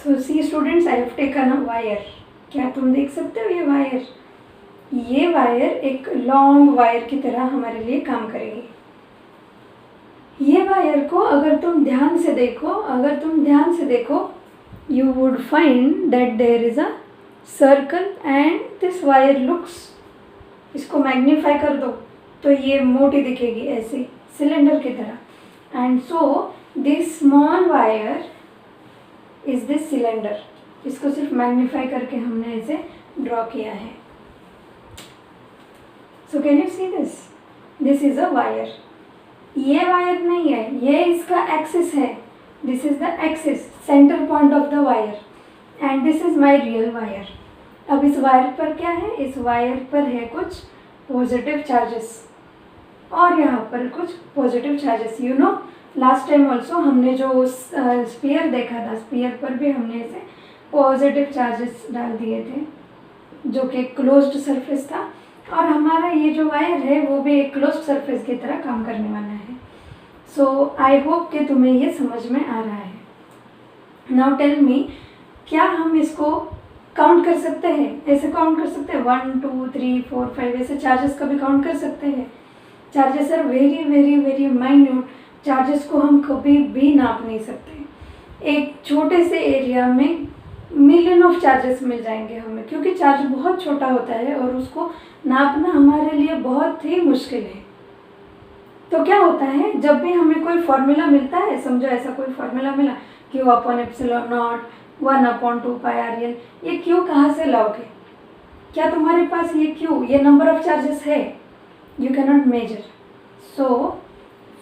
So see students, I have taken a wire. क्या तुम देख सकते हो ये वायर? ये वायर एक लॉन्ग वायर की तरह हमारे लिए काम करेगी। ये वायर को अगर तुम ध्यान से देखो, you would find that there is a circle and this wire looks, इसको मैग्नीफाई कर दो तो ये मोटी दिखेगी ऐसे सिलेंडर की तरह। And so this small wire is this cylinder. इसको सिर्फ मैग्नीफाई करके हमने इसे ड्रॉ किया है। So can you see this? This is a wire. ये वायर नहीं है, ये इसका एक्सिस है। This is the axis, centre point of the wire and this is my real wire. अब इस वायर पर क्या है? इस वायर पर है कुछ पॉजिटिव चार्जेस और यहाँ पर कुछ positive charges. You know, last time also हमने जो स्फीयर देखा था, स्फीयर पर भी हमने इसे पॉजिटिव चार्जेस डाल दिए थे जो कि क्लोज्ड सरफेस था, और हमारा ये जो वायर है वो भी एक क्लोज्ड सरफेस की तरह काम करने वाला है। सो आई होप कि तुम्हें ये समझ में आ रहा है। नाउ टेल मी, क्या हम इसको काउंट कर सकते हैं? ऐसे काउंट कर सकते हैं 1 2 3 4 5, ऐसे चार्जेस का भी काउंट कर सकते हैं। Charges are very very very minute. Charges को हम कभी भी नाप नहीं सकते। एक छोटे से एरिया में मिलियन ऑफ चार्जेस मिल जाएंगे हमें, क्योंकि चार्ज बहुत छोटा होता है और उसको नापना हमारे लिए बहुत ही मुश्किल है। तो क्या होता है, जब भी हमें कोई फॉर्मूला मिलता है, समझो ऐसा कोई फॉर्मूला मिला, Q/ε0 1/2 पाई RL, ये Q कहाँ से लाओगे? क्या तुम्हारे पास ये Q, ये नंबर ऑफ चार्जेस है? You can not measure. So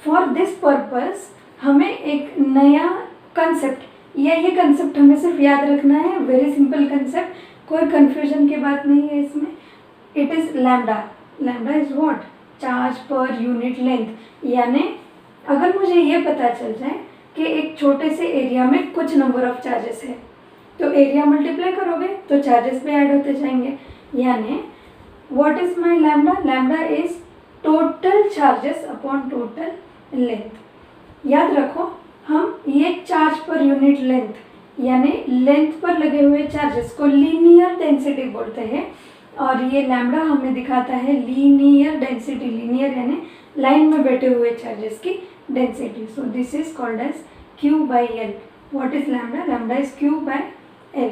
for this purpose हमें एक नया कंसेप्ट, ये कंसेप्ट हमें सिर्फ याद रखना है। वेरी सिंपल कंसेप्ट, कोई कंफ्यूजन की बात नहीं है इसमें। It is lambda. Lambda is what? Charge per unit length. यानी अगर मुझे ये पता चल जाए कि एक छोटे से एरिया में कुछ नंबर ऑफ चार्जेस है, तो एरिया मल्टीप्लाई करोगे तो चार्जेस भी ऐड होते जाएंगे। यानी what is my lambda? Lambda is total charges upon total length. याद रखो, हम ये चार्ज पर यूनिट लेंथ यानी लेंथ पर लगे हुए चार्जेस को लीनियर डेंसिटी बोलते हैं, और ये लैम्डा हमें दिखाता है लीनियर डेंसिटी। लीनियर यानी लाइन में बैठे हुए चार्जेस की डेंसिटी। So this is called as Q/L. What is lambda? Lambda is Q/L.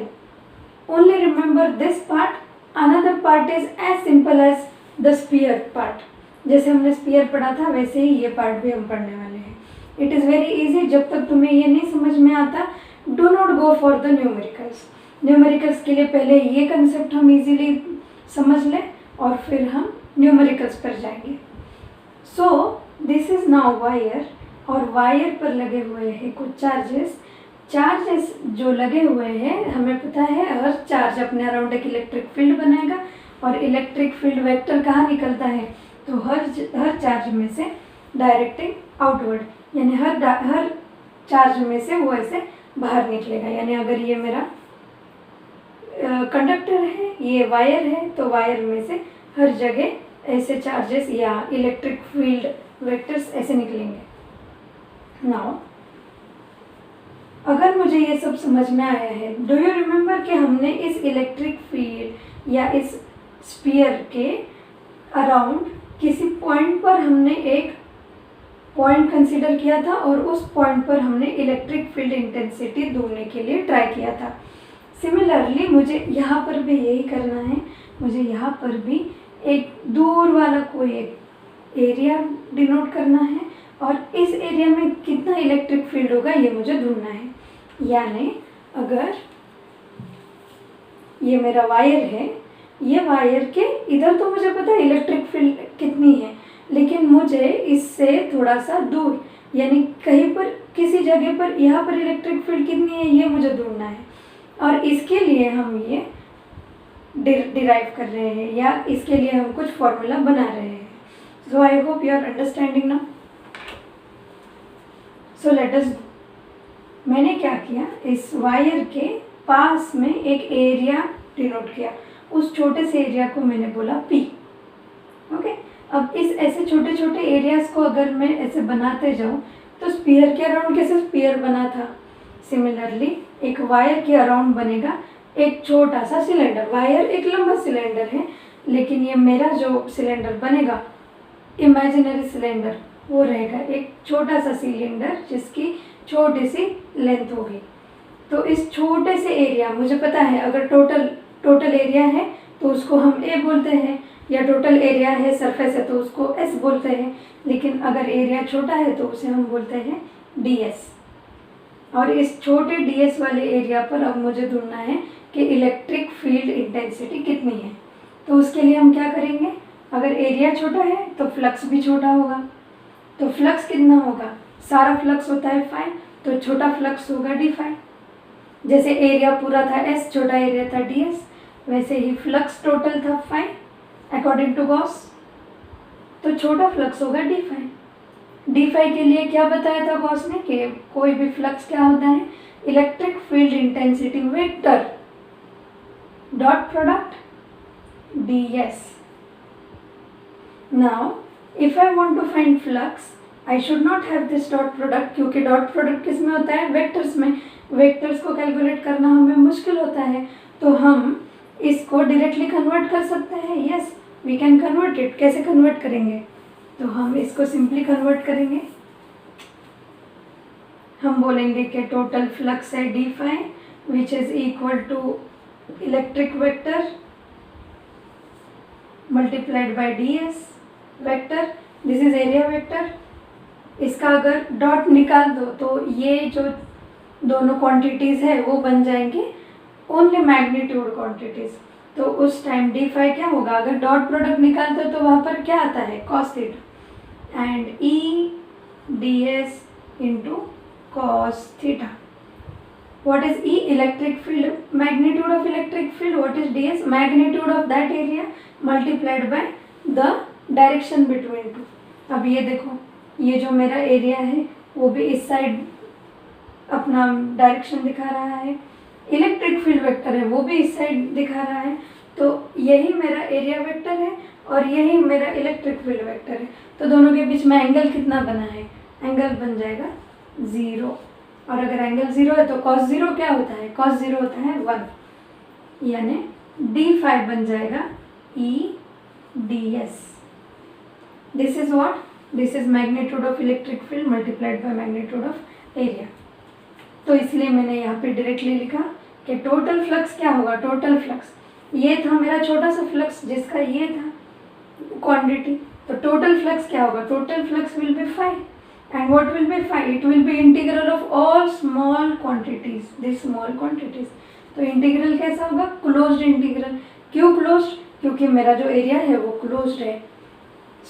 Only remember this part. Another part is as simple as the sphere part. जैसे हमने स्पीयर पढ़ा था वैसे ही ये पार्ट भी हम पढ़ने वाले हैं। It is very easy. जब तक तुम्हें ये नहीं समझ में आता, do not go for the numericals. Numericals के लिए पहले ये कंसेप्ट हम इजीली समझ लें और फिर हम न्यूमेरिकल्स पर जाएंगे। सो दिस इज नाउ वायर, और वायर पर लगे हुए हैं कुछ चार्जेस। चार्जेस जो लगे हुए हैं, हमें पता है हर चार्ज अपने अराउंड एक इलेक्ट्रिक फील्ड बनाएगा, और इलेक्ट्रिक फील्ड वेक्टर कहाँ निकलता है? तो हर चार्ज में से डायरेक्टिंग आउटवर्ड, यानी हर चार्ज में से वो ऐसे बाहर निकलेगा। यानी अगर ये मेरा कंडक्टर है, ये वायर है, तो वायर में से हर जगह ऐसे चार्जेस या इलेक्ट्रिक फील्ड वेक्टर्स ऐसे निकलेंगे। नाउ अगर मुझे ये सब समझ में आया है, डू यू रिमेम्बर कि हमने इस इलेक्ट्रिक फील्ड या इस स्फीयर के अराउंड किसी पॉइंट पर हमने एक पॉइंट कंसीडर किया था, और उस पॉइंट पर हमने इलेक्ट्रिक फील्ड इंटेंसिटी ढूंढने के लिए ट्राई किया था। सिमिलरली मुझे यहाँ पर भी यही करना है। मुझे यहाँ पर भी एक दूर वाला कोई एक एरिया डिनोट करना है, और इस एरिया में कितना इलेक्ट्रिक फील्ड होगा ये मुझे ढूंढना है। यानी अगर ये मेरा वायर है, ये वायर के इधर तो मुझे पता है इलेक्ट्रिक फील्ड कितनी है, लेकिन मुझे इससे थोड़ा सा दूर यानी कहीं पर किसी जगह पर यहाँ पर इलेक्ट्रिक फील्ड कितनी है ये मुझे ढूंढना है, और इसके लिए हम ये डिराइव कर रहे हैं या इसके लिए हम कुछ फॉर्मूला बना रहे हैं। So I hope you are understanding now. So let us, मैंने क्या किया, इस वायर के पास में एक एरिया डिनोट किया। उस छोटे से एरिया को मैंने बोला P। ओके, अब इस ऐसे छोटे छोटे एरियाज को अगर मैं ऐसे बनाते जाऊँ, तो स्पीयर के अराउंड कैसे स्पीयर बना था, सिमिलरली एक वायर के अराउंड बनेगा एक छोटा सा सिलेंडर। वायर एक लंबा सिलेंडर है, लेकिन ये मेरा जो सिलेंडर बनेगा इमेजिनरी सिलेंडर वो रहेगा एक छोटा सा सिलेंडर जिसकी छोटी सी लेंथ होगी। तो इस छोटे से एरिया, मुझे पता है अगर टोटल एरिया है तो उसको हम ए बोलते हैं, या टोटल एरिया है सरफेस है तो उसको एस बोलते हैं, लेकिन अगर एरिया छोटा है तो उसे हम बोलते हैं डी एस। और इस छोटे डी एस वाले एरिया पर अब मुझे ढूंढना है कि इलेक्ट्रिक फील्ड इंटेंसिटी कितनी है। तो उसके लिए हम क्या करेंगे, अगर एरिया छोटा है तो फ्लक्स भी छोटा होगा। तो फ्लक्स कितना होगा, सारा फ्लक्स होता है फाई, तो छोटा फ्लक्स होगा डी फाई। जैसे एरिया पूरा था एस, छोटा एरिया था डी एस, वैसे ही फ्लक्स टोटल था फाई अकॉर्डिंग टू गॉस, तो छोटा फ्लक्स होगा डी फाई। डी फाई के लिए क्या बताया था गॉस ने कि कोई भी फ्लक्स क्या होता है, electric field intensity vector dot product D S. Now if I want to find flux I should not have this dot product, क्योंकि डॉट प्रोडक्ट किस में होता है, वेक्टर्स में। वेक्टर्स को कैलकुलेट करना हमें मुश्किल होता है, तो हम इसको डायरेक्टली कन्वर्ट कर सकते हैं। Yes, we can convert it. कैसे कन्वर्ट करेंगे, तो हम इसको सिंपली कन्वर्ट करेंगे। हम बोलेंगे कि टोटल फ्लक्स है D phi which is equal to electric vector multiplied by D S vector, this is area vector. इसका अगर डॉट निकाल दो तो ये जो दोनों क्वांटिटीज़ है वो बन जाएंगे ओनली मैग्नीट्यूड क्वांटिटीज़। तो उस टाइम डी फाई क्या होगा, अगर डॉट प्रोडक्ट निकालते हो तो वहाँ पर क्या आता है, cos theta and E D S into cos theta. What is E? Electric field, magnitude of electric field. What is ds? Magnitude of that area multiplied by the direction between two. अब ये देखो, ये जो मेरा area है वो भी इस साइड अपना डायरेक्शन दिखा रहा है, इलेक्ट्रिक फील्ड वेक्टर है वो भी इस साइड दिखा रहा है। तो यही मेरा एरिया वेक्टर है और यही मेरा इलेक्ट्रिक फील्ड वेक्टर है। तो दोनों के बीच में एंगल कितना बना है, एंगल बन जाएगा 0। और अगर एंगल 0 है तो cos 0 क्या होता है, cos 0 होता है 1, यानी d5 बन जाएगा E ds। This is what, this is magnitude of electric field multiplied by magnitude of area. तो इसलिए मैंने यहाँ पे डायरेक्टली लिखा कि टोटल फ्लक्स क्या होगा, टोटल फ्लक्स ये था मेरा छोटा सा फ्लक्स जिसका ये था क्वांटिटी, तो टोटल फ्लक्स क्या होगा, total flux will be phi। And what will be phi? It will be integral of all small quantities, these small quantities। तो इंटीग्रल कैसा होगा, क्लोज्ड इंटीग्रल। क्यों क्लोज्ड, क्योंकि मेरा जो एरिया है वो क्लोज्ड है।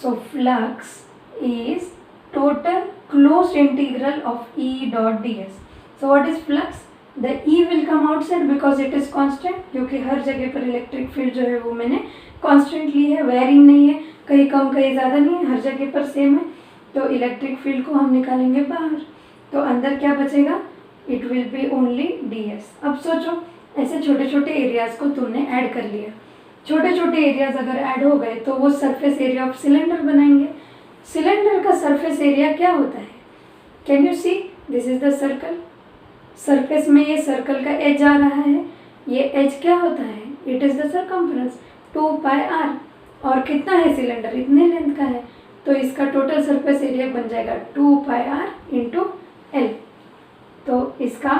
So flux is total closed integral of E dot D S. So what is flux, the E will come outside because it is constant, क्योंकि हर जगह पर इलेक्ट्रिक फील्ड जो है वो मैंने कांस्टेंट ली है, वेरिंग नहीं है, कहीं कम कहीं ज़्यादा नहीं है, हर जगह पर सेम है। तो इलेक्ट्रिक फील्ड को हम निकालेंगे बाहर, तो अंदर क्या बचेगा, it will be only D S. अब सोचो, ऐसे छोटे छोटे एरियाज़ को तुमने ऐड कर लिया, छोटे छोटे एरियाज अगर ऐड हो गए तो वो सरफेस एरिया ऑफ सिलेंडर बनाएंगे। सिलेंडर का सरफेस एरिया क्या होता है, can you see, this is the circle, surface में ये सर्कल का एज आ रहा है, ये एज क्या होता है, it is the circumference 2 pi R. और कितना है सिलेंडर, इतने लेंथ का है, तो इसका टोटल सरफेस एरिया बन जाएगा 2 पाई आर इंटू एल। तो इसका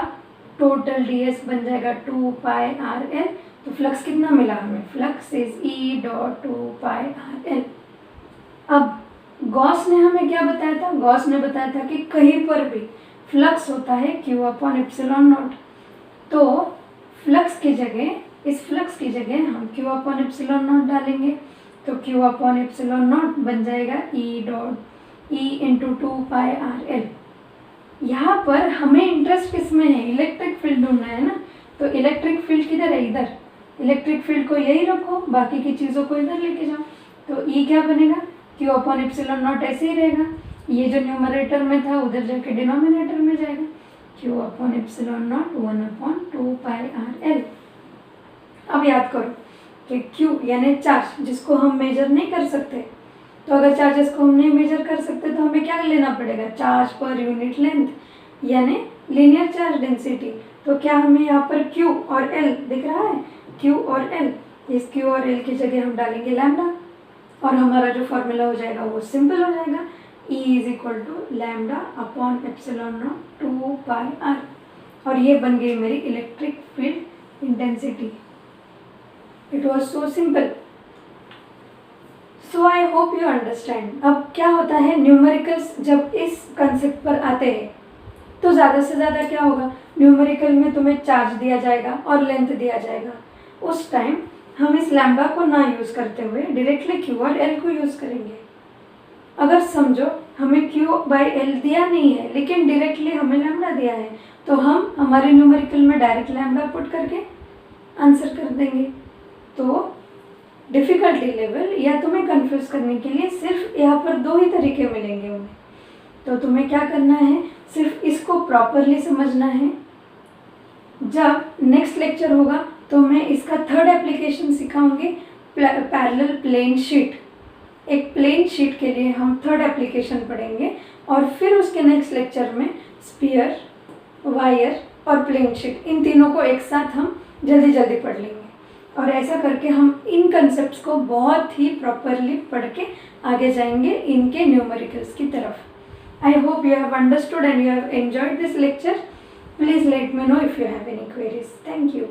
टोटल डी एस बन जाएगा 2 पाई आर एल। तो फ्लक्स कितना मिला हमें, flux is E dot 2 pi R L. अब गॉस ने हमें क्या बताया था, गॉस ने बताया था कि कहीं पर भी फ्लक्स होता है क्यू अपॉन एप्सिलॉन नॉट। तो फ्लक्स की जगह, इस फ्लक्स की जगह हम क्यू अपॉन एप्सिलॉन नॉट डालेंगे, तो Q अपॉन एप्सिलॉन नॉट बन जाएगा E dot E into 2 pi R L. यहाँ पर हमें इंटरेस्ट किस में है, इलेक्ट्रिक फील्ड ढूंढना है ना, तो इलेक्ट्रिक फील्ड किधर है, इधर। इलेक्ट्रिक फील्ड को यही रखो, बाकी की चीज़ों को इधर लेके जाओ। तो E क्या बनेगा, Q अपॉन एप्सिलॉन नॉट ऐसे ही रहेगा, ये जो न्यूमरेटर में था उधर जाके डिनोमिनेटर में जाएगा, Q upon epsilon not 1 upon 2 pi R L. अब याद करो कि Q यानी चार्ज जिसको हम मेजर नहीं कर सकते, तो अगर चार्जेस को हम नहीं मेजर कर सकते तो हमें क्या लेना पड़ेगा, चार्ज पर यूनिट लेंथ यानी लीनियर चार्ज डेंसिटी, तो क्या हमें यहाँ पर Q और L दिख रहा है? Q और L, इस Q और L की जगह हम डालेंगे लैम्डा और हमारा जो फॉर्मूला हो जाएगा वो सिंपल हो जाएगा, E is equal to lambda upon epsilon naught 2 pi r, और ये बन गई मेरी electric field intensity. It was so simple. So I hope you understand. अब क्या होता है, न्यूमेरिकल्स जब इस कंसेप्ट पर आते हैं तो ज़्यादा से ज़्यादा क्या होगा, न्यूमेरिकल में तुम्हें चार्ज दिया जाएगा और लेंथ दिया जाएगा। उस टाइम हम इस लैम्डा को ना यूज़ करते हुए डायरेक्टली Q और L को यूज़ करेंगे। अगर समझो हमें Q बाई L दिया नहीं है लेकिन डायरेक्टली हमें लैम्डा दिया है, तो हम हमारे न्यूमेरिकल में डायरेक्ट लैम्डा पुट करके आंसर कर देंगे। तो डिफ़िकल्टी लेवल या तुम्हें कंफ्यूज करने के लिए सिर्फ यहाँ पर दो ही तरीके मिलेंगे उन्हें। तो तुम्हें क्या करना है, सिर्फ इसको प्रॉपरली समझना है। जब नेक्स्ट लेक्चर होगा तो मैं इसका थर्ड एप्लीकेशन सिखाऊंगी, पैरेलल प्लेन शीट। एक प्लेन शीट के लिए हम थर्ड एप्लीकेशन पढ़ेंगे और फिर उसके नेक्स्ट लेक्चर में स्फीयर, वायर और प्लेन शीट, इन तीनों को एक साथ हम जल्दी जल्दी पढ़ लेंगे। और ऐसा करके हम इन कंसेप्ट्स को बहुत ही प्रॉपरली पढ़ के आगे जाएंगे इनके न्यूमेरिकल्स की तरफ। I hope you have understood and you have enjoyed this lecture. Please let me know if you have any queries. Thank you.